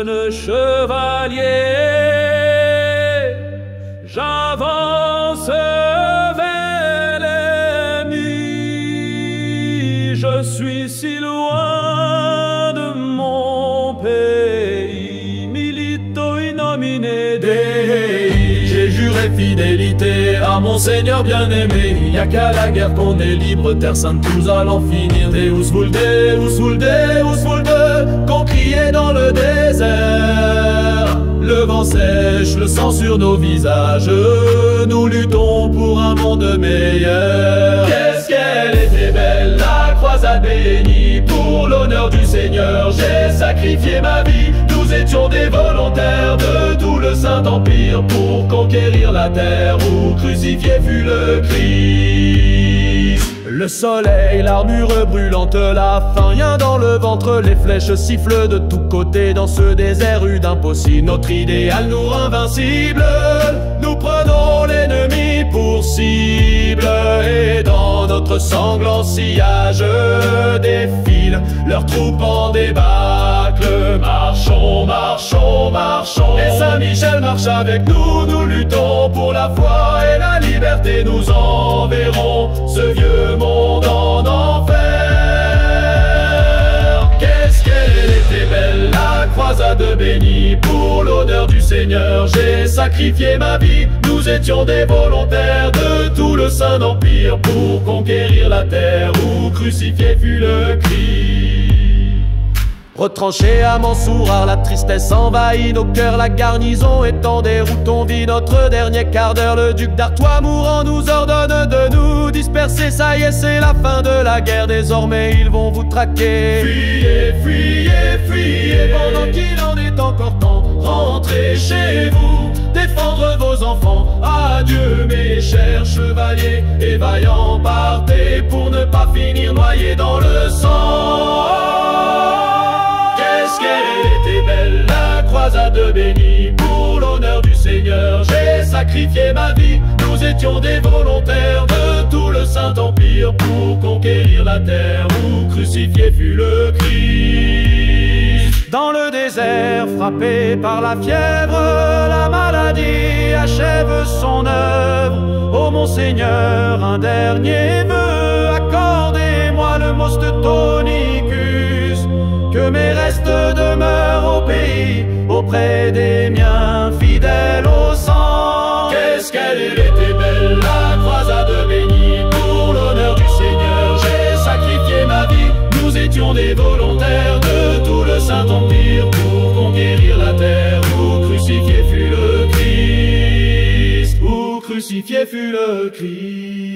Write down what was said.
jeune chevalier, j'avance vers l'ennemi. Je suis si loin de mon pays, milito in nomine Dei. J'ai juré fidélité à mon Seigneur bien-aimé. Y a qu'à la guerre qu'on est libre, terre sainte tous allons finir. Deus vult, Deus vult, Deus vult, qu'on criait dans le désert. Le vent sèche, le sang sur nos visages, nous luttons pour un monde meilleur. Qu'est-ce qu'elle était belle, la croisade bénie. Pour l'honneur du Seigneur, j'ai sacrifié ma vie. Nous étions des volontaires de tout le Saint-Empire pour conquérir la terre où crucifié fut le Christ. Le soleil, l'armure brûlante, la faim, rien dans le ventre, les flèches sifflent de tous côtés dans ce désert rude impossible. Notre idéal nous rend invincibles, nous prenons l'ennemi pour cible, et dans notre sanglant sillage défilent leurs troupes en débâcle. Marchons, marchons, marchons, et Saint-Michel marche avec nous. Nous luttons pour la foi et la liberté, nous enverrons ce vieux monde en enfer. Qu'est-ce qu'elle était belle, la croisade bénie. Pour l'honneur du Seigneur, j'ai sacrifié ma vie. Nous étions des volontaires de tout le Saint-Empire pour conquérir la terre où crucifié fut le Christ. Retranchés à Mansourah, la tristesse envahit nos cœurs. La garnison est en déroute, on vit notre dernier quart d'heure. Le duc d'Artois mourant nous ordonne de nous disperser. Ça y est, c'est la fin de la guerre, désormais ils vont vous traquer. Fuyez, fuyez, fuyez, pendant qu'il en est encore temps. Rentrez chez vous, défendre vos enfants. Adieu mes chers chevaliers et vaillants, partez pour ne pas finir noyés dans le sang. Qu'est-ce qu'elle était belle, la croisade bénie. Pour l'honneur du Seigneur, j'ai sacrifié ma vie. Nous étions des volontaires de tout le Saint-Empire pour conquérir la terre où crucifié fut le Christ. Dans le désert, frappé par la fièvre, la maladie achève son œuvre. Ô mon Seigneur, un dernier vœu, accordez-moi le most tonicus. Que mes restes demeurent au pays, auprès des miens fidèles au sang. Qu'est-ce qu'elle était belle, la croisade bénie. Pour l'honneur du Seigneur, j'ai sacrifié ma vie. Nous étions des volontaires de tout le Saint-Empire pour conquérir la terre où crucifié fut le Christ, où crucifié fut le Christ.